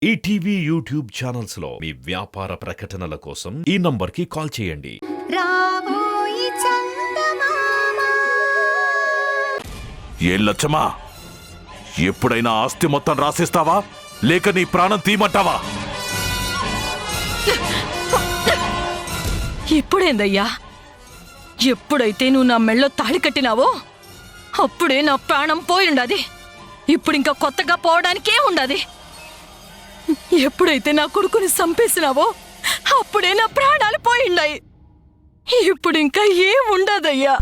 ETV YouTube channels లో మీ వ్యాపార ప్రకటనల కోసం ఈ నంబర్కి కాల్ చేయండి. ఏం లచ్చమా, ఎప్పుడైనా ఆస్తి మొత్తం రాసిస్తావా లేక నీ ప్రాణం తీయమంటావా? ఇప్పుడేందయ్యా, ఎప్పుడైతే నువ్వు నా మెళ్ళో తాళి కట్టినావో అప్పుడే నా ప్రాణం పోయిండాది. ఇప్పుడింకా కొత్తగా పోవడానికే ఉండాది. ఎప్పుడైతే నా కొడుకుని చంపేసినావో అప్పుడే నా ప్రాణాలు పోయిండాయి. ఇప్పుడింకా ఏం ఉండదయ్యా.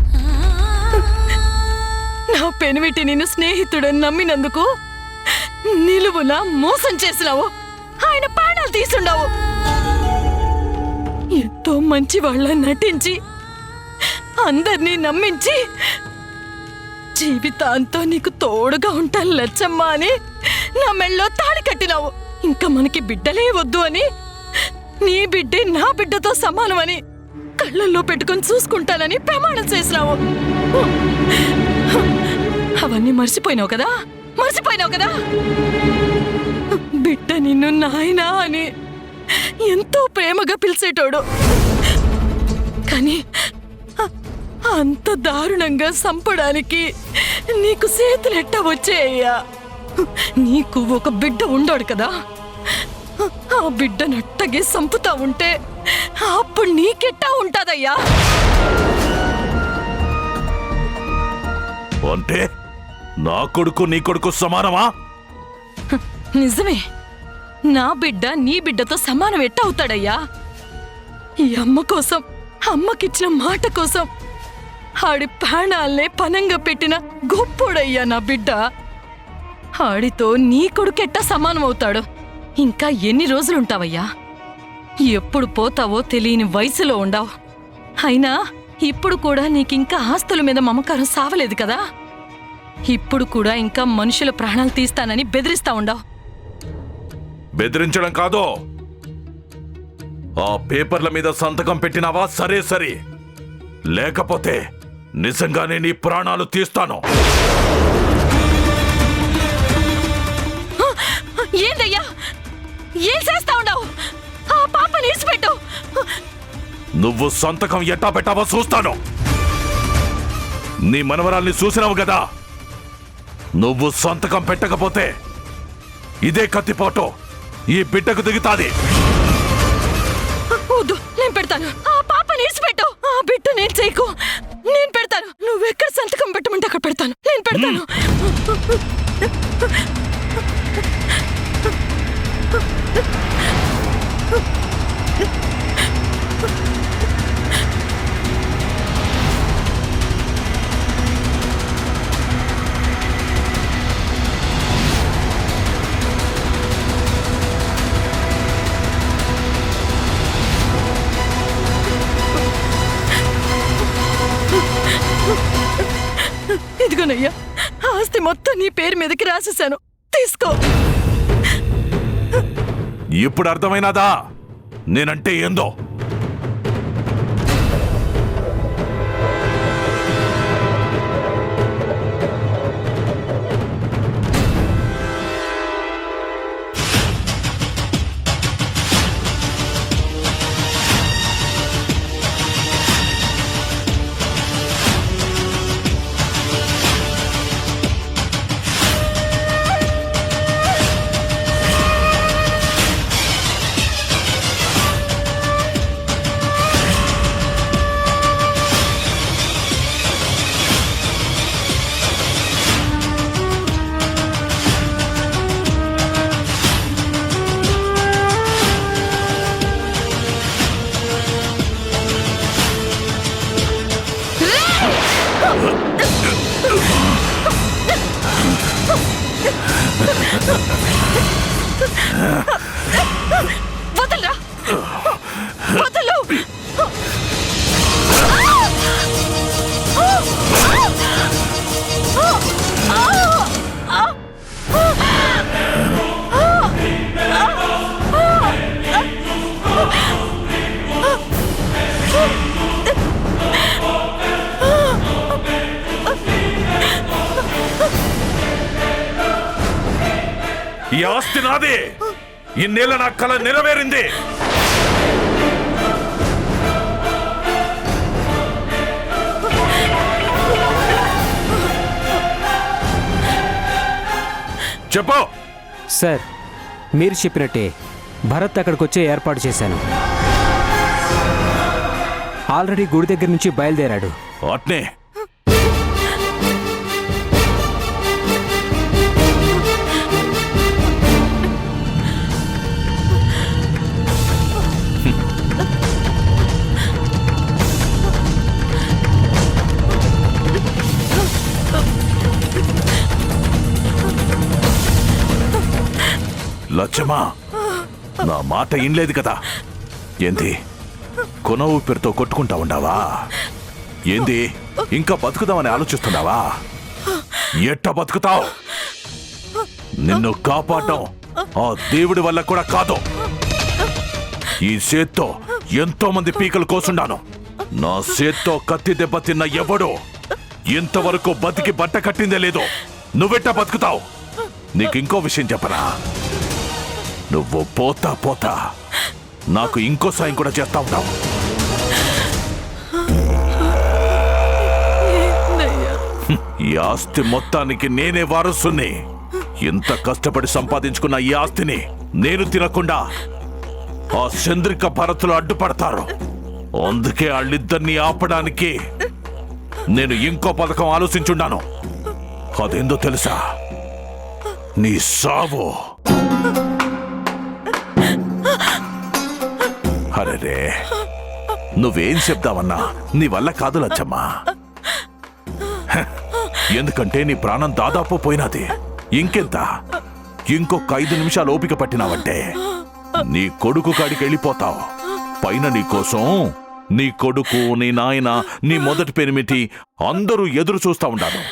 నా పెనిమిటి నిన్ను స్నేహితుడని నమ్మినందుకు నిలువున మోసం చేసినావు. ఆయన ప్రాణాలు తీసుండావు. ఎంతో మంచి వాళ్ళ నటించి అందర్నీ నమ్మించి జీవితాంతో నీకు తోడుగా ఉంటాను లచ్చమ్మ అని నా మెళ్ళో తాళి కట్టినావు. ఇంకా మనకి బిడ్డలే వద్దు అని, నీ బిడ్డే నా బిడ్డతో సమానమని కళ్ళల్లో పెట్టుకొని చూసుకుంటానని ప్రమాణం చేసినావు. అవన్నీ మర్చిపోయినావు కదా, మర్చిపోయినావు కదా. బిడ్డ నిన్ను నాయనా అని ఎంతో ప్రేమగా పిలిచేటోడు. కానీ అంత దారుణంగా చంపడానికి నీకు చేతులెట్టా వచ్చేయ్యా. నీకు ఒక బిడ్డ ఉండోడు కదా, ఆ బిడ్డనట్టగే చంపుతా ఉంటే అప్పుడు నీకెట్టా ఉంటాదయ్యా. అంటే నా కొడుకు నీ కొడుకు సమానమా? నిజమే, నా బిడ్డ నీ బిడ్డతో సమానం ఎట్టా అవుతాడయ్యా. ఈ అమ్మ కోసం, అమ్మకిచ్చిన మాట కోసం ఆడి ప్రాణాలనే పనంగా పెట్టిన గొప్పోడయ్యా నా బిడ్డ. ఆడితో నీ కొడుకెట్టా సమానం అవుతాడు. ఇంకా ఎన్ని రోజులుంటావయ్యా? ఎప్పుడు పోతావో తెలియని వయసులో ఉండావు. అయినా ఇప్పుడు కూడా నీకింకా ఆస్తుల మీద మమకారం సావలేదు కదా. ఇప్పుడు కూడా ఇంకా మనుషుల ప్రాణాలు తీస్తానని బెదిరిస్తా ఉండావు. బెదిరించడం కాదు, ఆ పేపర్ల మీద సంతకం పెట్టినావా? సరే సరే, లేకపోతే నిజంగానే నీ ప్రాణాలు తీస్తాను. ఏందయ్యా, ఏం చేస్తా ఉన్నావు? ఆ పాపని ఇడిచిపెట్టు. నువ్వు సంతకం ఎట్టా పెట్టావో చూస్తాను. నీ మనవరాల్ని చూసినావు కదా, నువ్వు సంతకం పెట్టకపోతే ఇదే కత్తిపోటు ఈ బిడ్డకు దిగుతాది. వద్దు, నేను పెడతాను. ఆ పాపని ఇడిచిపెట్టు. ఆ బిడ్డ నేను చేయకు, నేను పెడతాను. నువ్వెక్కడ సంతకం పెట్టమంటే అక్కడ పెడతాను, నేను పెడతాను. ఇదిగోనయ్యా, ఆస్తి మొత్తం నీ పేరు మీదకి రాసేశాను, తీసుకో. ఇప్పుడు అర్థమైనదా నేనంటే ఏందో? వదలరా, వదలు. ఈ ఆస్తి నాదే. ఇన్నేళ్ళ నా కల నెరవేరింది. చెప్పు. సార్, మీరు చెప్పినట్టే భరత్ అక్కడికి వచ్చే ఏర్పాటు చేశాను. ఆల్రెడీ గుడి దగ్గర నుంచి బయలుదేరాడు. అట్నే లచ్చమ్మా, నా మాట ఇన్లేదు కదా. ఏంది కొన ఊపిరితో కొట్టుకుంటా ఉండావా? ఏంది ఇంకా బతుకుదామని ఆలోచిస్తున్నావా? ఎట్ట బతుకుతావు? నిన్ను కాపాడటం ఆ దేవుడి వల్ల కూడా కాదు. ఈ చేత్తో ఎంతో మంది పీకలు కోసుండాను. నా చేత్తో కత్తి దెబ్బ తిన్న ఎవడు ఇంతవరకు బతికి బట్ట కట్టిందే లేదు. నువ్వెట్టా బతుకుతావు? నీకు ఇంకో విషయం చెప్పరా? నువ్వు పోతా పోతా నాకు ఇంకో సాయం కూడా చేస్తా ఉంటావు. ఈ ఆస్తి మొత్తానికి నేనే వారసుని. ఎంత కష్టపడి సంపాదించుకున్న ఈ ఆస్తిని నేను తినకుండా ఆ చంద్రిక భరతులు అడ్డుపడతారు. అందుకే వాళ్ళిద్దరినీ ఆపడానికి నేను ఇంకో పథకం ఆలోచించున్నాను. అదేందో తెలుసా? నీ సావు. అరే, నువ్వేం చెప్తావన్నా నీ వల్ల కాదు లచ్చమ్మా. ఎందుకంటే నీ ప్రాణం దాదాపు పోయినది. ఇంకెంత? ఇంకొక 5 నిమిషాలు ఓపిక పట్టినావంటే నీ కొడుకు కాడికి వెళ్ళిపోతావు. పైన నీ కోసం నీ కొడుకు, నీ నాయన, నీ మొదటి పెనిమిటి అందరూ ఎదురు చూస్తా ఉండాలి.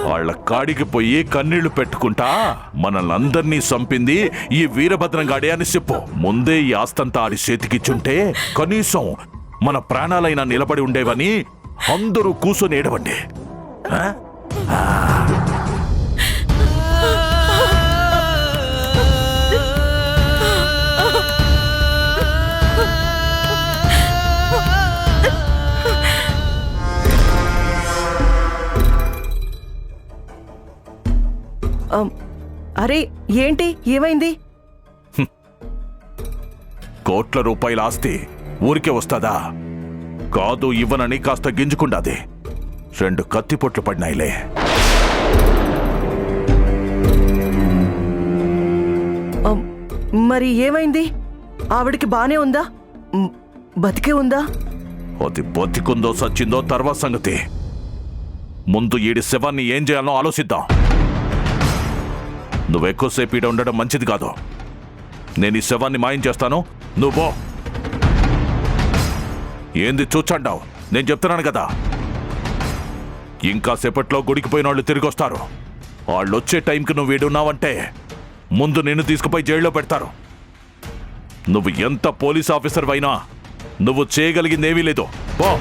వాళ్ళ కాడికి పోయి కన్నీళ్లు పెట్టుకుంటా మనల్నందరినీ చంపింది ఈ వీరభద్రంగాడే అని చెప్పు. ముందే ఈ ఆస్తంతా ఆడి చేతికిచ్చుంటే కనీసం మన ప్రాణాలైనా నిలబడి ఉండేవని అందరూ కూర్చొని ఏడవండి. అరే, ఏంటి? ఏమైంది? కోట్ల రూపాయల ఆస్తి ఊరికే వస్తుందా? కాదు, ఇవ్వనని కాస్త గింజుకుండాది. 2 కత్తిపొట్లు పడినాయిలే. మరి ఏమైంది? ఆవిడికి బానే ఉందా? బతికే ఉందా? అది బతికుందో సచ్చిందో తర్వాత సంగతి. ముందు ఈడి శవాన్ని ఏం చేయాలో ఆలోచిద్దాం. నువ్వెక్కువసేపు ఈడ ఉండడం మంచిది కాదు. నేను ఈ శవాన్ని మాయం చేస్తాను, నువ్వు ఏంది చూచండావు? నేను చెప్తున్నాను కదా. ఇంకా సేపట్లో గుడికి పోయిన వాళ్ళు తిరిగి వస్తారు. వాళ్ళు వచ్చే టైంకి నువ్వు ఈడున్నావంటే ముందు నిన్ను తీసుకుపోయి జైల్లో పెడతారు. నువ్వు ఎంత పోలీస్ ఆఫీసర్ అయినా నువ్వు చేయగలిగిందేమీ లేదు. పో.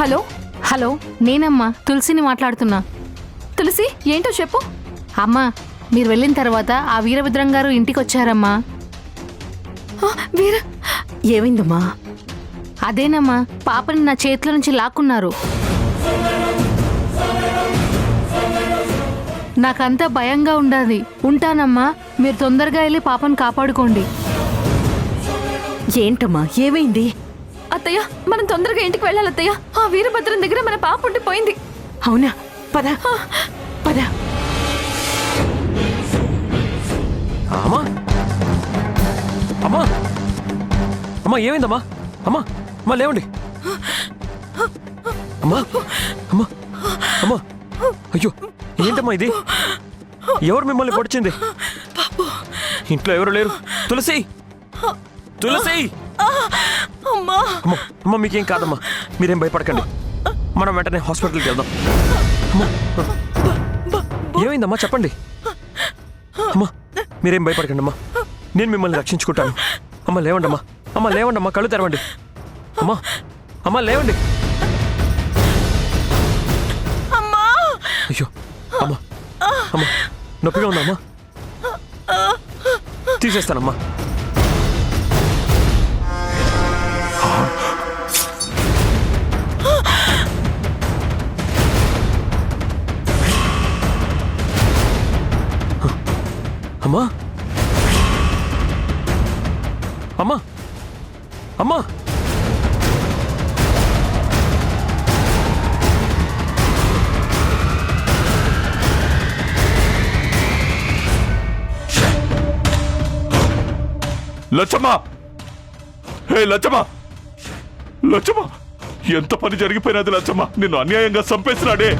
హలో హలో, నేనమ్మా తులసిని మాట్లాడుతున్నా. తులసి, ఏంటో చెప్పు. అమ్మా, మీరు వెళ్ళిన తర్వాత ఆ వీరభద్రం గారు ఇంటికి వచ్చారమ్మా. ఏమైందమ్మా? అదేనమ్మా, పాపని నా చేతిలో నుంచి లాక్కున్నారు. నాకంతా భయంగా ఉండాలి. ఉంటానమ్మా, మీరు తొందరగా వెళ్ళి పాపను కాపాడుకోండి. ఏంటమ్మా, ఏమైంది? అత్తయ్య, మనం తొందరగా ఇంటికి వెళ్ళాలి అత్తయ్య. ఆ వీరభద్రం దగ్గర మన పాప ఉండిపోయింది. అవునా? పద పద. అమ్మా ఏమైందమ్మా? అమ్మా అమ్మా లేవండి. అమ్మా అమ్మా అమ్మా అయ్యో ఏంటమ్మా ఇది? ఎవరు మిమ్మల్ని పొడిచింది? ఇంట్లో ఎవరు లేరు. తులసి తులసి అమ్మా అమ్మా అమ్మా మీకేం కాదమ్మా, మీరేం భయపడకండి. మనం వెంటనే హాస్పిటల్కి వెళ్దాం. అమ్మా ఏమైందమ్మా చెప్పండి. అమ్మా మీరేం భయపడకండి అమ్మా, నేను మిమ్మల్ని రక్షించుకుంటాను. అమ్మ లేవండి అమ్మా, అమ్మ లేవండి అమ్మా, కళ్ళు తెరవండి. అమ్మా అమ్మ లేవండి. అమ్మా అయ్యో అమ్మా అమ్మా నొప్పిగా ఉందా అమ్మా? తీసేస్తానమ్మా. అమ్మా అమ్మా అమ్మా లచ్చమ్మా, హే లచ్చమ్మా, లచ్చమ్మా, ఎంత పని జరిగిపోయినది లచ్చమ్మా, నిన్ను అన్యాయంగా చంపేస్తున్నాడే.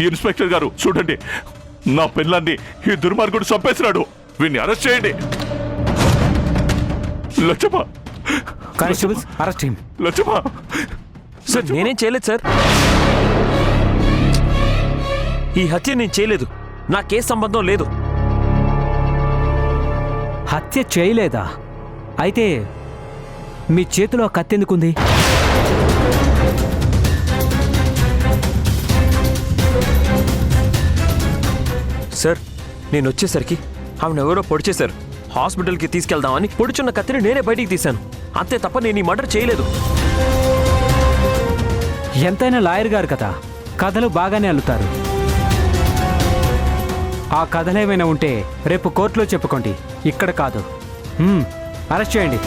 ఇన్స్పెక్టర్ గారు చూడండి, నా పిల్లాన్ని ఈ దుర్మార్గుడు చంపేస్తున్నాడు. వీడిని అరెస్ట్ చేయండి. లచ్చమ్మా, కానిస్టేబుల్స్ అరెస్ట్ హిమ్. లచ్చమ్మా. సార్ నేనేం చేయలేదు సార్, ఈ హత్య నేను చేయలేదు, నాకే సంబంధం లేదు. హత్య చేయలేదా? అయితే మీ చేతిలో ఆ కత్తి ఎందుకుంది? సార్ నేను వచ్చేసరికి ఆమెను ఎవరో పొడిచేశారు. హాస్పిటల్కి తీసుకెళ్దామని పొడిచున్న కత్తిని నేనే బయటికి తీశాను, అంతే తప్ప నేను ఈ మర్డర్ చేయలేదు. ఎంతైనా లాయర్ గారు కదా, కథలు బాగానే అల్లుతారు. ఆ కథలేమైనా ఉంటే రేపు కోర్టులో చెప్పుకోండి, ఇక్కడ కాదు. అరెస్ట్ చేయండి.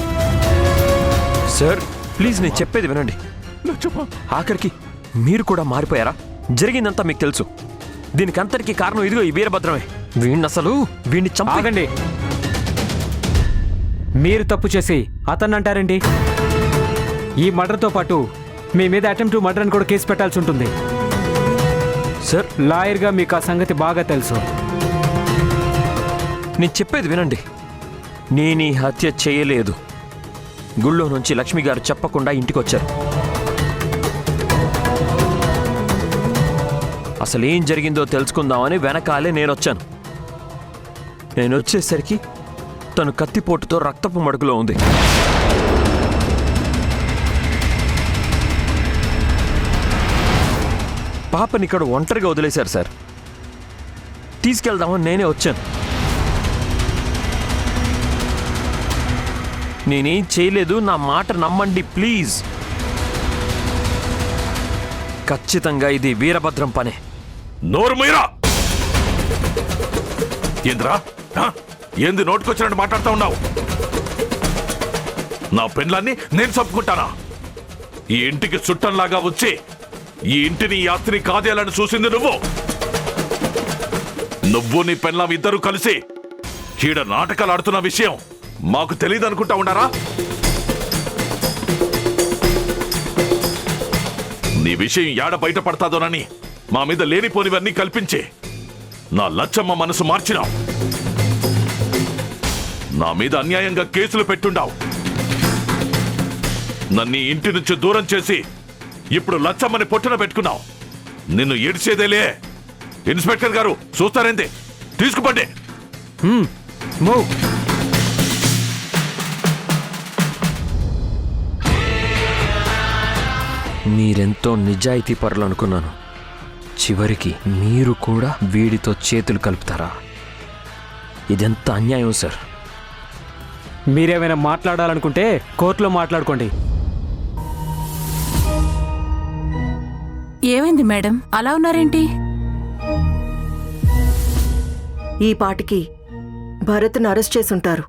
సార్ ప్లీజ్ నేను చెప్పేది వినండి. లచ్చమ్మా, ఆఖరికి మీరు కూడా మారిపోయారా? జరిగిందంతా మీకు తెలుసు. దీనికంతటికీ కారణం ఇదిగో ఈ వీరభద్రమే. వీణ్ణి చంపి ఆగండి. మీరు తప్పు చేసి అతన్ని అంటారండి? ఈ మర్డర్తో పాటు మీ మీద అటెంప్ట్ టు మర్డర్ అని కూడా కేసు పెట్టాల్సి ఉంటుంది. సార్ లాయర్గా మీకు ఆ సంగతి బాగా తెలుసు. నేను చెప్పేది వినండి. నేను ఈ హత్య చేయలేదు. గుళ్ళో నుంచి లక్ష్మి గారు చెప్పకుండా ఇంటికొచ్చారు. అసలు ఏం జరిగిందో తెలుసుకుందామని వెనకాలే నేనొచ్చాను. నేను వచ్చేసరికి తను కత్తిపోటుతో రక్తపు మడుగులో ఉంది. పాపని ఇక్కడ ఒంటరిగా వదిలేశారు సార్. తీసుకెళ్దామని నేనే వచ్చాను. నేనేం చేయలేదు, నా మాట నమ్మండి ప్లీజ్. ఖచ్చితంగా ఇది వీరభద్రం పనే. నోరు మీరా! ఏంద్రా, ఏంది నోటుకొచ్చినట్టు మాట్లాడుతూ ఉన్నావు? నా పెళ్ళాన్ని నేను చంపుకుంటానా? ఈ ఇంటికి చుట్టంలాగా వచ్చి ఈ ఇంటిని ఈ ఆస్తిని కాదేయాలని చూసింది నువ్వు నీ పెళ్ళాం ఇద్దరు కలిసి ఈడ నాటకాలు ఆడుతున్న విషయం మాకు తెలియదు అనుకుంటా ఉన్నారా? నీ విషయం యాడ బయటపడతాదోనని మా మీద లేనిపోనివన్నీ కల్పించి నా లచ్చమ్మ మనసు మార్చినావు. నా మీద అన్యాయంగా కేసులు పెట్టుండావు. నన్ను ఇంటి నుంచి దూరం చేసి ఇప్పుడు లచ్చమ్మని పొట్టున పెట్టుకున్నావు. నిన్ను ఏడ్చేదేలే. ఇన్స్పెక్టర్ గారు చూస్తారేంది? తీసుకుపండి. మీరెంతో నిజాయితీ పరులు అనుకున్నాను. చివరికి మీరు కూడా వీడితో చేతులు కలుపుతారా? ఇదెంత అన్యాయం సార్. మీరేమైనా మాట్లాడాలనుకుంటే కోర్టులో మాట్లాడుకోండి. ఏమైంది మేడం, అలా ఉన్నారేంటి? ఈ పాటికి భరత్ను అరెస్ట్ చేసుంటారు.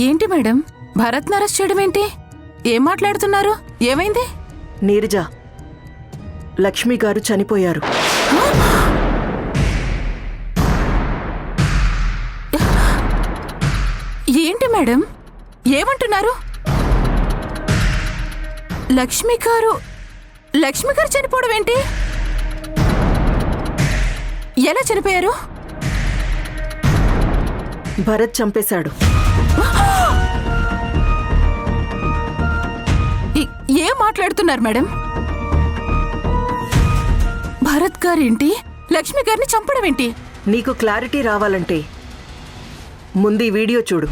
ఏంటి మేడం, భరత్ని అరెస్ట్ చేయడం ఏంటి? ఏం మాట్లాడుతున్నారు? ఏమైంది? నీరజ, లక్ష్మి గారు చనిపోయారు. ఏంటి మేడం ఏమంటున్నారు? లక్ష్మి గారు చనిపోవడం ఏంటి? ఎలా చనిపోయారు? భరత్ చంపేశాడు. ఏం మాట్లాడుతున్నారు మేడం? భరత్ గారేంటి లక్ష్మి గారిని చంపడం ఏంటి? నీకు క్లారిటీ రావాలంటే ముందు ఈ వీడియో చూడు.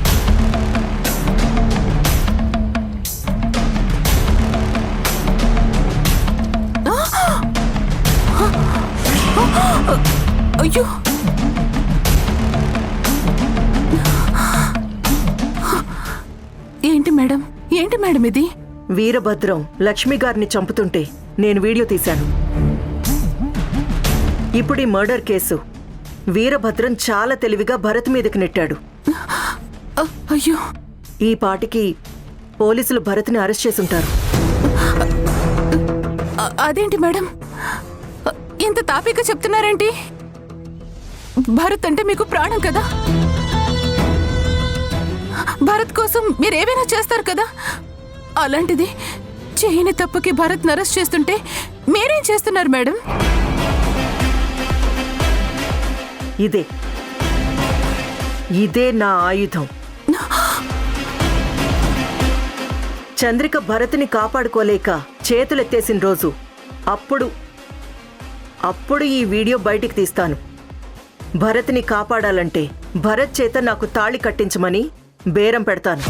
అయ్యో, ఏంటి మేడం ఇది? వీరభద్రం లక్ష్మి గారిని చంపుతుంటే నేను వీడియో తీశాను. ఇప్పుడు ఈ మర్డర్ కేసు వీరభద్రం చాలా తెలివిగా భరత్ మీదకి నెట్టాడు. అయ్యో, ఈ పాటికి పోలీసులు భరత్ని అరెస్ట్ చేసుంటారు. అదేంటి మేడం ఇంత తాపీగా చెప్తున్నారేంటి? భరత్ అంటే మీకు ప్రాణం కదా. భరత్ కోసం మీరేమైనా చేస్తారు కదా. అలాంటిది చేయని తప్పుకి భరత్ అరెస్ట్ చేస్తుంటే మీరేం చేస్తున్నారు మేడం? ఇదే నా ఆయుధం. చంద్రిక భరత్ని కాపాడుకోలేక చేతులెత్తేసిన రోజు అప్పుడు ఈ వీడియో బయటికి తీస్తాను. భరత్ని కాపాడాలంటే భరత్ చేత నాకు తాళి కట్టించమని బేరం పెడతాను.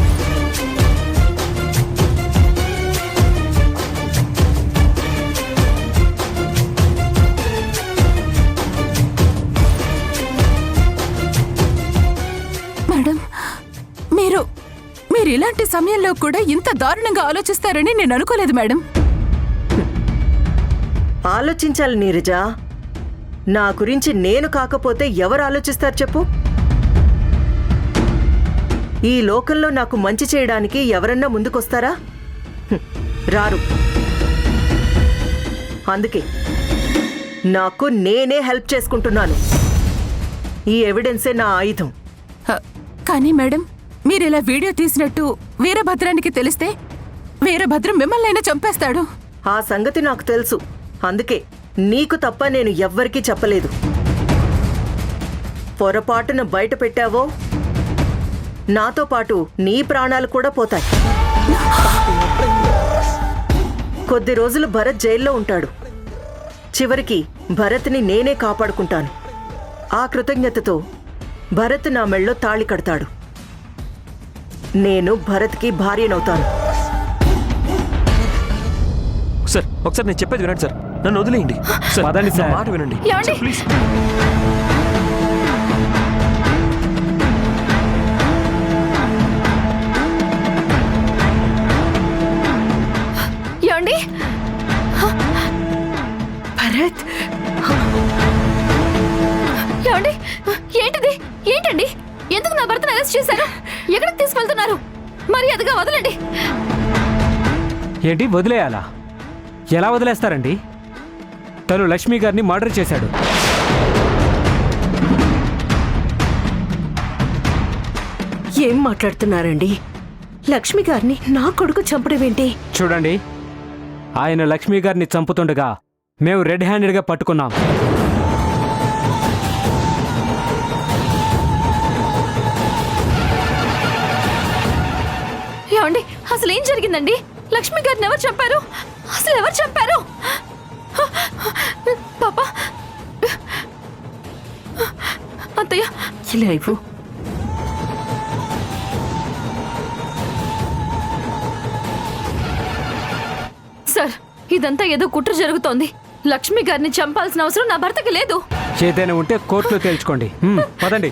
మేడం మీరు ఇలాంటి సమయంలో కూడా ఇంత దారుణంగా ఆలోచిస్తారని నేను అనుకోలేదు మేడం. ఆలోచించాలి నీరజ. నా గురించి నేను కాకపోతే ఎవరు ఆలోచిస్తారు చెప్పు? ఈ లోకంలో నాకు మంచి చేయడానికి ఎవరన్నా ముందుకొస్తారా? రారు. అందుకే నాకు నేనే హెల్ప్ చేసుకుంటున్నాను. ఈ ఎవిడెన్సే నా ఆయుధం. కానీ మేడం మీరిలా వీడియో తీసినట్టు వీరభద్రానికి తెలిస్తే వీరభద్రం మిమ్మల్నైనా చంపేస్తాడు. ఆ సంగతి నాకు తెలుసు. అందుకే నీకు తప్ప నేను ఎవ్వరికీ చెప్పలేదు. పొరపాటున బయట పెట్టావో నాతో పాటు నీ ప్రాణాలు కూడా పోతాయి. కొద్ది రోజులు భరత్ జైల్లో ఉంటాడు. చివరికి భరత్ని నేనే కాపాడుకుంటాను. ఆ కృతజ్ఞతతో భరత్ నా మెళ్ళో తాళి కడతాడు. నేను భరత్కి భార్యనవుతాను. సార్ ఒకసారి నేను చెప్పేది వినండి సార్. నన్ను వదిలేయండి సార్. పదండి సార్. నా మాట వినండి ఏమండి? Sir, please. ఏమండి? భరత్, ఏమండి? ఏంటండి ఎందుకు నా భర్తను అరెస్ట్ చేశారు? ఎక్కడికి తీసుకెళ్తున్నారు? మర్యాదగా వదలండి. ఏంటి వదిలేయాలా? ఎలా వదిలేస్తారండి? తను లక్ష్మి గారిని మర్డర్ చేశాడు. ఏం మాట్లాడుతున్నారండి? లక్ష్మి గారిని నా కొడుకు చంపడమేంటి? చూడండి, ఆయన లక్ష్మి గారిని చంపుతుండగా మేము రెడ్ హ్యాండెడ్గా పట్టుకున్నాం. ఏమండి అసలు ఏం జరిగిందండి? లక్ష్మి గారిని ఎవరు చంపారు? అసలు ఎవరు చంపారు? పాపా, అత్తయ్య, ఇలా ఇవ్వు. సార్ ఇదంతా ఏదో కుట్ర జరుగుతోంది. లక్ష్మి గారిని చంపాల్సిన అవసరం నా భర్తకి లేదు. చేతైనా ఉంటే కోర్టులో తేల్చుకోండి. పదండి.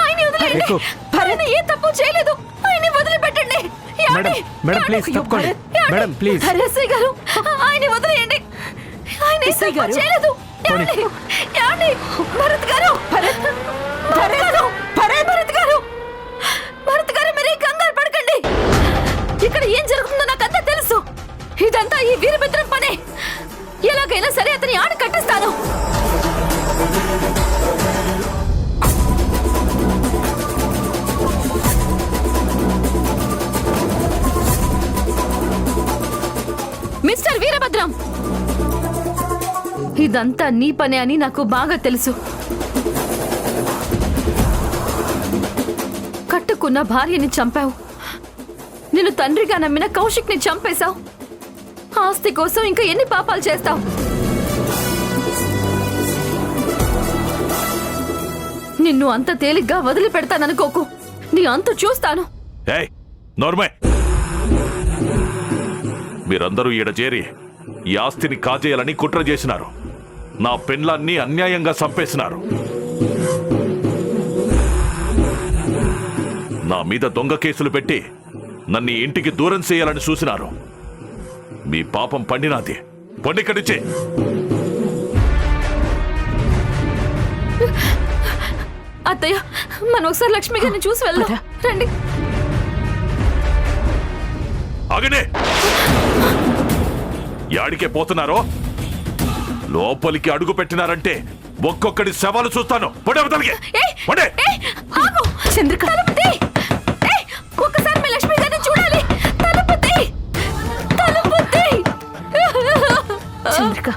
ఆయన్ని వదిలేయండి. ఎక్కు. ఆయన ఏ తప్పు చేయలేదు. ఆయన్ని వదిలిపెట్టండి. మేడం, మేడం ప్లీజ్ తప్పుకోండి. Madam please. ఎస్ఐ గారు, ఆయన్ని వదిలేయండి. ఆయన ఏ తప్పు చేయలేదు. ఏమండి? భరత్ గారు, భరత్ గారు మీరే కంగారు పడకండి. ఇక్కడ ఏం జరుగుతుందో నాకంతా తెలుసు. ఇదంతా ఈ వీరభద్రం ఎలాగైనా సరే అతని ఆడ కట్టిస్తాను. మిస్టర్ వీరభద్రం, ఇదంతా నీ పనే అని నాకు బాగా తెలుసు. కట్టుకున్న భార్యని చంపావు, నిన్ను తండ్రిగా నమ్మిన కౌశిక్ని చంపేశావు. ఆస్తి కోసం ఇంకా ఎన్ని పాపాలు చేస్తావు? నిన్ను అంత తేలిగ్గా వదిలిపెడతాననుకోకు. నీ అంతు చూస్తాను. ఏయ్ నోర్మే, మీరందరూ ఈడ చేరి ఈ ఆస్తిని కాజేయాలని కుట్ర చేసినారు. నా పెండ్లాన్ని అన్యాయంగా చంపేసినారు. నా మీద దొంగ కేసులు పెట్టి నన్ను ఈ ఇంటికి దూరం చేయాలని చూసినారు. మీ పాపం పండినాది. పండికడిచే అత్తయ్య, మనం ఒకసారి లక్ష్మి గారిని చూసి వెళ్దాం రండి. ఆగనే, యాడికే పోతున్నారో? లోపలికి అడుగు పెట్టినారంటే ఒక్కొక్కడి శవాలు చూస్తాను. చంద్రిక, ఒక్కసారి మీ లక్ష్మి గారిని చూడాలి. చంద్రిక,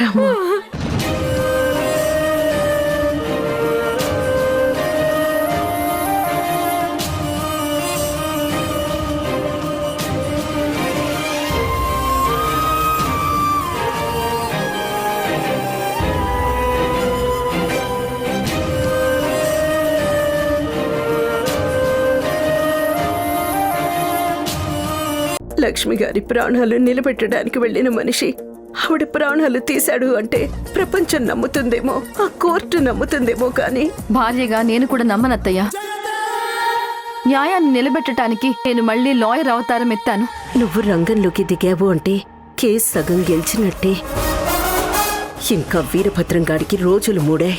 రామా, లక్ష్మి గారి ప్రాణాలు నిలబెట్టడానికి వెళ్ళిన మనిషి ఆవిడ ప్రాణాలు తీశాడు అంటే ప్రపంచం నమ్ముతుందేమో, ఆ కోర్టు నమ్ముతుందేమో. కానీ భార్యగా నేను కూడా నమ్మనత్తయ్య. న్యాయాన్ని నిలబెట్టడానికి నేను మళ్ళీ లాయర్ అవతారం ఎత్తాను. నువ్వు రంగంలోకి దిగావు అంటే కేసు సగం గెలిచినట్టే. ఇంకా వీరభద్రం గారికి రోజులు మూడాయి.